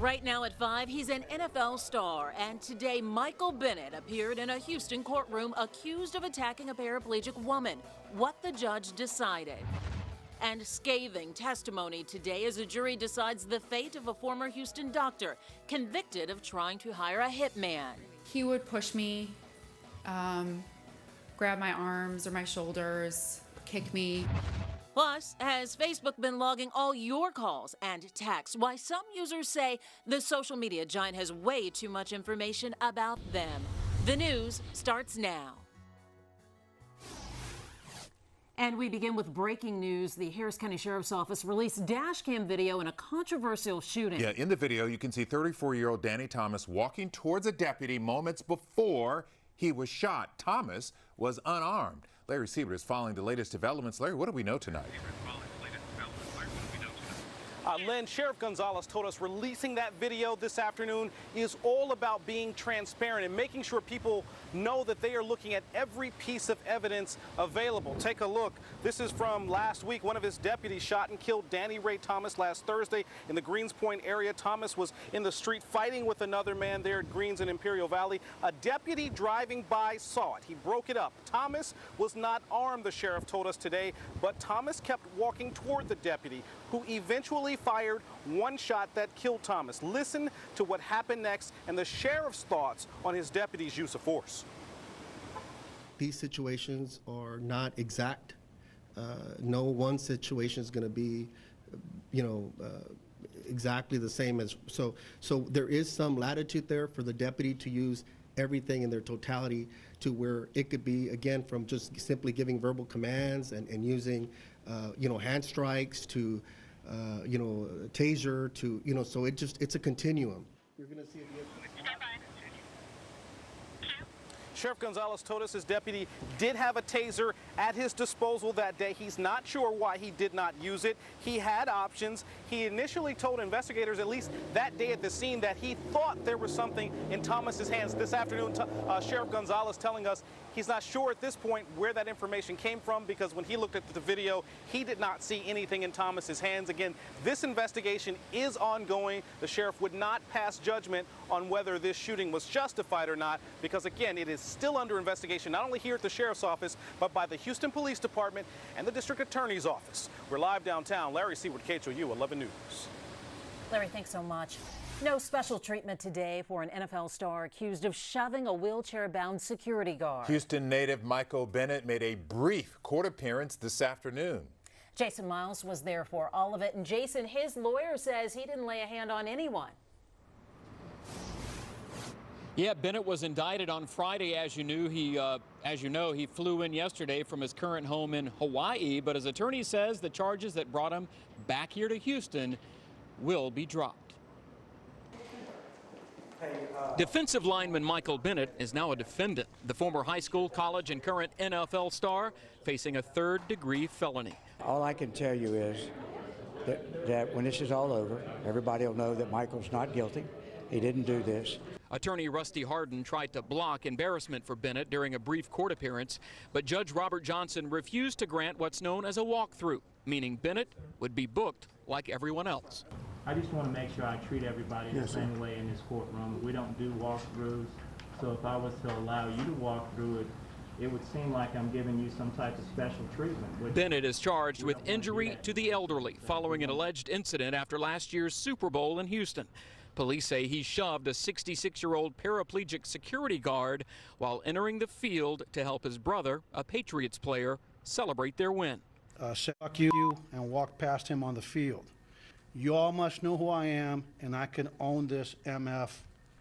Right now at 5, he's an NFL star, and today Michael Bennett appeared in a Houston courtroom accused of attacking a paraplegic woman. What the judge decided. And scathing testimony today as a jury decides the fate of a former Houston doctor convicted of trying to hire a hitman. He would push me, grab my arms or my shoulders, kick me. Plus, has Facebook been logging all your calls and texts? Why some users say the social media giant has way too much information about them. The news starts now. And we begin with breaking news. The Harris County Sheriff's Office released dash cam video in a controversial shooting. Yeah, in the video, you can see 34-year-old Danny Thomas walking towards a deputy moments before he was shot. Thomas was unarmed. Larry Siebert is following the latest developments. Larry, what do we know tonight? Lynn, Sheriff Gonzalez told us releasing that video this afternoon is all about being transparent and making sure people know that they are looking at every piece of evidence available. Take a look. This is from last week. One of his deputies shot and killed Danny Ray Thomas last Thursday in the Greens Point area. Thomas was in the street fighting with another man there at Greens in Imperial Valley. A deputy driving by saw it. He broke it up. Thomas was not armed, the sheriff told us today, but Thomas kept walking toward the deputy, who eventually fired one shot that killed Thomas. Listen to what happened next and the sheriff's thoughts on his deputy's use of force. These situations are not exact. No one situation is going to be, exactly the same as, so there is some latitude there for the deputy to use everything in their totality to where it could be, again, from just simply giving verbal commands and using, hand strikes to, taser to, so it's a continuum. You're going to see it. Sheriff Gonzalez told us his deputy did have a taser at his disposal that day. He's not sure why he did not use it. He had options. He initially told investigators, at least that day at the scene, that he thought there was something in Thomas's hands. This afternoon, Sheriff Gonzalez telling us he's not sure at this point where that information came from, because when he looked at the video, he did not see anything in Thomas's hands. Again, this investigation is ongoing. The sheriff would not pass judgment on whether this shooting was justified or not, because again, it is still under investigation, not only here at the sheriff's office, but by the Houston Police Department and the district attorney's office. We're live downtown. Larry Siebert, KHOU 11 News. Larry, thanks so much. No special treatment today for an NFL star accused of shoving a wheelchair-bound security guard. Houston native Michael Bennett made a brief court appearance this afternoon. Jason Miles was there for all of it, and Jason, his lawyer says he didn't lay a hand on anyone. Yeah, Bennett was indicted on Friday. As you know, he flew in yesterday from his current home in Hawaii, but his attorney says the charges that brought him back here to Houston will be dropped. Defensive lineman Michael Bennett is now a defendant. The former high school, college, and current NFL star facing a third-degree felony. All I can tell you is that when this is all over, everybody will know that Michael's not guilty. He didn't do this. Attorney Rusty Harden tried to block embarrassment for Bennett during a brief court appearance, but Judge Robert Johnson refused to grant what's known as a walkthrough, meaning Bennett would be booked like everyone else. I just want to make sure I treat everybody the same way in this courtroom. We don't do walkthroughs, so if I was to allow you to walk through it, it would seem like I'm giving you some type of special treatment. Bennett is charged with injury to the elderly following an alleged incident after last year's Super Bowl in Houston. Police say he shoved a 66-year-old paraplegic security guard while entering the field to help his brother, a Patriots player, celebrate their win. Said fuck you and walked past him on the field. You all must know who I am, and I can own this MF.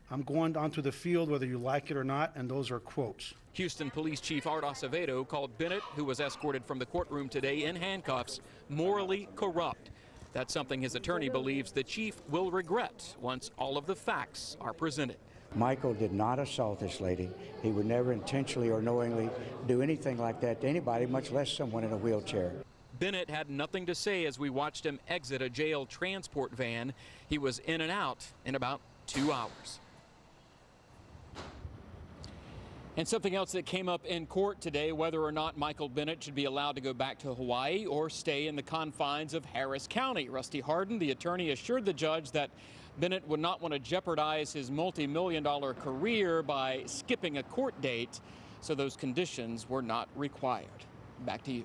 I'm going onto the field whether you like it or not, and those are quotes. Houston Police Chief Art Acevedo called Bennett, who was escorted from the courtroom today in handcuffs, morally corrupt. That's something his attorney believes the chief will regret once all of the facts are presented. Michael did not assault this lady. He would never intentionally or knowingly do anything like that to anybody, much less someone in a wheelchair. Bennett had nothing to say as we watched him exit a jail transport van. He was in and out in about 2 hours. And something else that came up in court today, whether or not Michael Bennett should be allowed to go back to Hawaii or stay in the confines of Harris County. Rusty Hardin, the attorney, assured the judge that Bennett would not want to jeopardize his multi-million-dollar career by skipping a court date, so those conditions were not required. Back to you.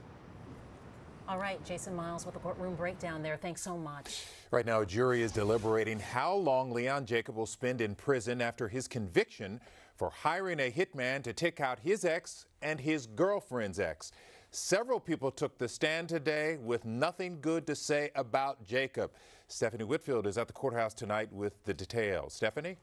All right, Jason Miles with the courtroom breakdown there. Thanks so much. Right now, a jury is deliberating how long Leon Jacob will spend in prison after his conviction for hiring a hitman to take out his ex and his girlfriend's ex. Several people took the stand today with nothing good to say about Jacob. Stephanie Whitfield is at the courthouse tonight with the details. Stephanie?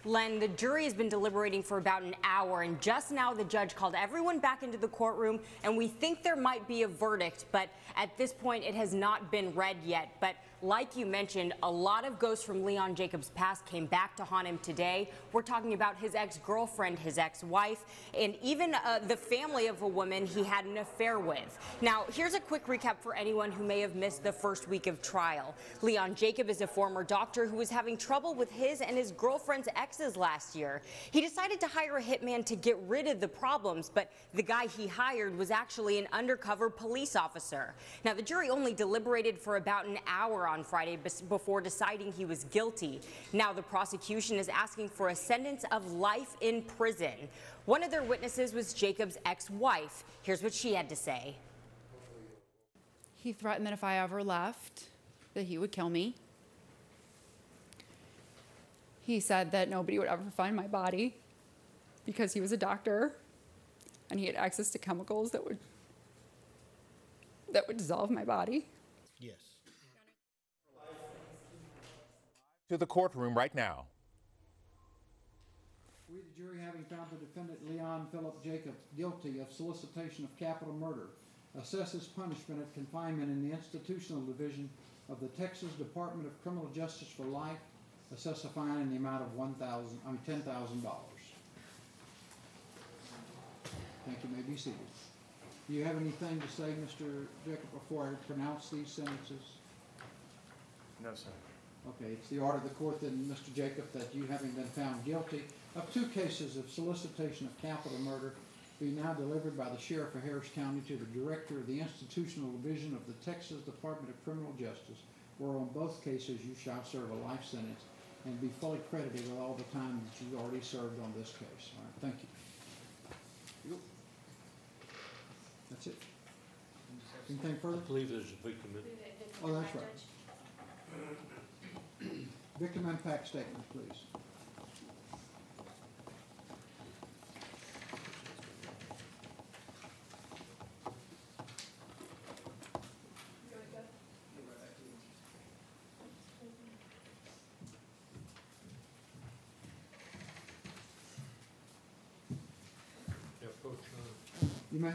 Len, the jury has been deliberating for about an hour, and just now the judge called everyone back into the courtroom, and we think there might be a verdict, but at this point it has not been read yet. But like you mentioned, a lot of ghosts from Leon Jacob's past came back to haunt him today. We're talking about his ex-girlfriend, his ex-wife, and even the family of a woman he had an affair with. Now, here's a quick recap for anyone who may have missed the first week of trial. Leon Jacob is a former doctor who was having trouble with his and his girlfriend's exes last year. He decided to hire a hitman to get rid of the problems, but the guy he hired was actually an undercover police officer. Now, the jury only deliberated for about an hour on Friday before deciding he was guilty. Now the prosecution is asking for a sentence of life in prison. One of their witnesses was Jacob's ex-wife. Here's what she had to say. He threatened that if I ever left, that he would kill me. He said that nobody would ever find my body because he was a doctor and he had access to chemicals that would dissolve my body. Yes. To the courtroom right now. We, the jury, having found the defendant Leon Philip Jacob guilty of solicitation of capital murder, assess his punishment of confinement in the institutional division of the Texas Department of Criminal Justice for life, assess a fine in the amount of $10,000. Thank you. May be seated. Do you have anything to say, Mr. Jacob, before I pronounce these sentences? No, sir. Okay, it's the order of the court then, Mr. Jacob, that you, having been found guilty of 2 cases of solicitation of capital murder, be now delivered by the Sheriff of Harris County to the Director of the Institutional Division of the Texas Department of Criminal Justice, where on both cases you shall serve a life sentence and be fully credited with all the time that you've already served on this case. All right, thank you. That's it. Anything further? I believe there's a victim. Oh, that's right. Victim impact statement, please. You may.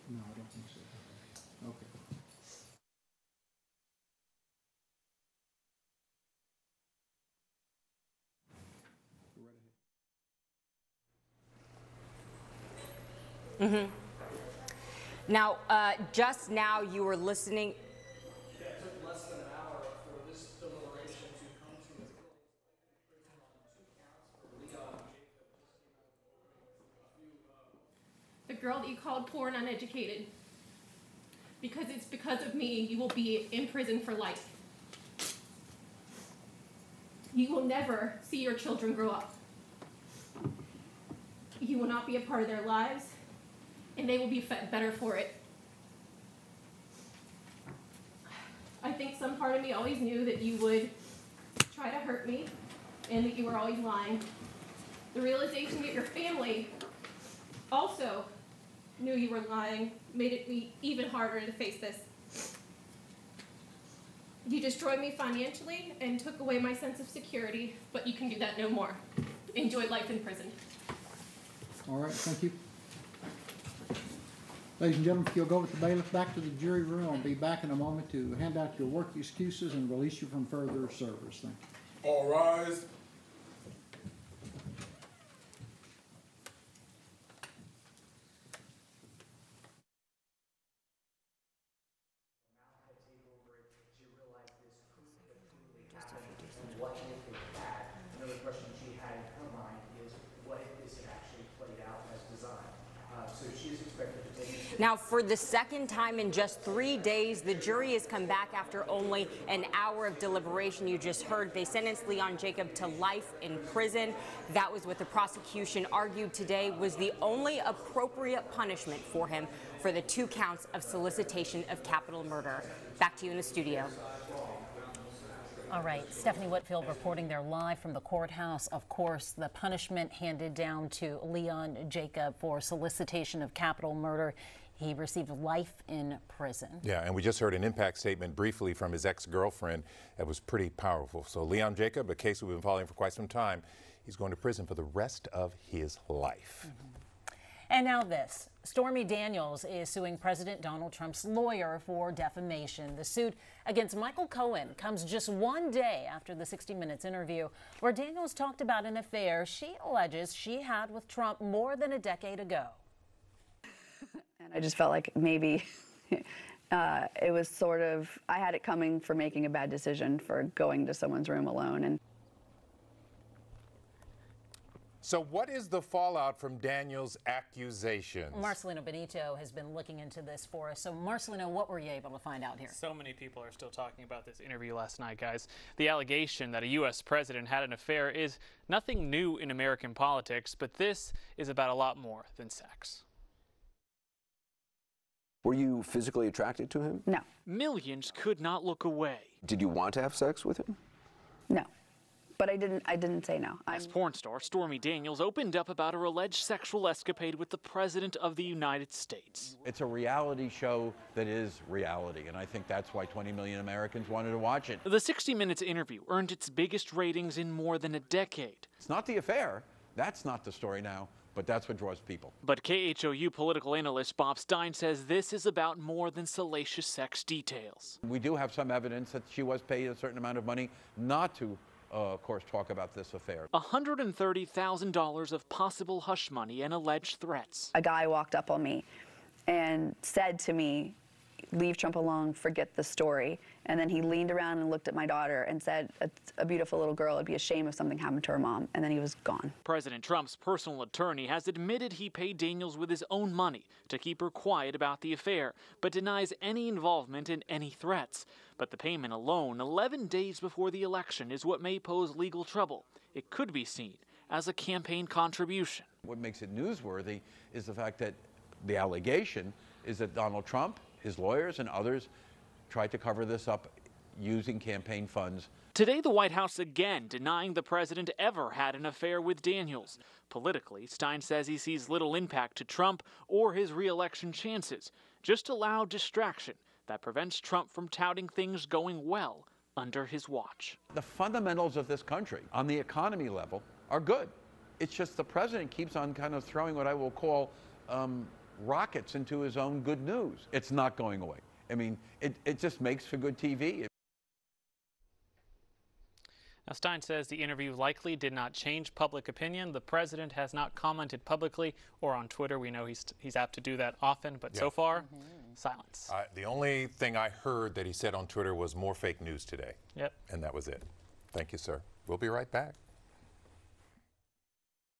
No, I don't think so. Okay. Now, just now you were listening. It took less than an hour for this deliberation to come to a prison on 2 counts for Leon Jacob. The girl that you called poor and uneducated. Because it's because of me, you will be in prison for life. You will never see your children grow up. You will not be a part of their lives, and they will be better for it. I think some part of me always knew that you would try to hurt me and that you were always lying. The realization that your family also knew you were lying made it be even harder to face this. You destroyed me financially and took away my sense of security, but you can do that no more. Enjoy life in prison. All right, thank you. Ladies and gentlemen, if you'll go with the bailiff back to the jury room, I'll be back in a moment to hand out your work excuses and release you from further service. Thank you. All rise. So she's expected to take it. Now, for the second time in just 3 days, the jury has come back after only an hour of deliberation. You just heard they sentenced Leon Jacob to life in prison. That was what the prosecution argued today was the only appropriate punishment for him for the 2 counts of solicitation of capital murder. Back to you in the studio. All right, Stephanie Whitfield reporting there live from the courthouse. Of course, the punishment handed down to Leon Jacob for solicitation of capital murder. He received life in prison. Yeah, and we just heard an impact statement briefly from his ex-girlfriend that was pretty powerful. So Leon Jacob, a case we've been following for quite some time, he's going to prison for the rest of his life. And now this. Stormy Daniels is suing President Donald Trump's lawyer for defamation. The suit against Michael Cohen comes just 1 day after the 60 Minutes interview where Daniels talked about an affair she alleges she had with Trump more than a decade ago. And I just felt like maybe it was sort of, I had it coming for making a bad decision for going to someone's room alone. And so what is the fallout from Daniels' accusations? Marcelino Benito has been looking into this for us. So, Marcelino, what were you able to find out here? So many people are still talking about this interview last night, guys. The allegation that a U.S. president had an affair is nothing new in American politics, but this is about a lot more than sex. Were you physically attracted to him? No. Millions could not look away. Did you want to have sex with him? No. But I didn't say no. As porn star Stormy Daniels opened up about her alleged sexual escapade with the President of the United States. It's a reality show that is reality, and I think that's why 20 million Americans wanted to watch it. The 60 Minutes interview earned its biggest ratings in more than a decade. It's not the affair. That's not the story now, but that's what draws people. But KHOU political analyst Bob Stein says this is about more than salacious sex details. We do have some evidence that she was paid a certain amount of money not to of course, talk about this affair. $130,000 of possible hush money and alleged threats. A guy walked up on me and said to me, "Leave Trump alone, forget the story." And then he leaned around and looked at my daughter and said, "A beautiful little girl, it'd be a shame if something happened to her mom." And then he was gone. President Trump's personal attorney has admitted he paid Daniels with his own money to keep her quiet about the affair, but denies any involvement in any threats. But the payment alone, 11 days before the election, is what may pose legal trouble. It could be seen as a campaign contribution. What makes it newsworthy is the fact that the allegation is that Donald Trump, his lawyers, and others tried to cover this up using campaign funds. Today, the White House again denying the president ever had an affair with Daniels. Politically, Stein says he sees little impact to Trump or his re-election chances, just a loud distraction that prevents Trump from touting things going well under his watch. The fundamentals of this country on the economy level are good. It's just the president keeps on kind of throwing what I will call rockets into his own good news. It's not going away. I mean, it just makes for good TV. Now, Stein says the interview likely did not change public opinion. The president has not commented publicly or on Twitter. We know he's apt to do that often, but so far, silence. The only thing I heard that he said on Twitter was more fake news today. Yep. And that was it. Thank you, sir. We'll be right back.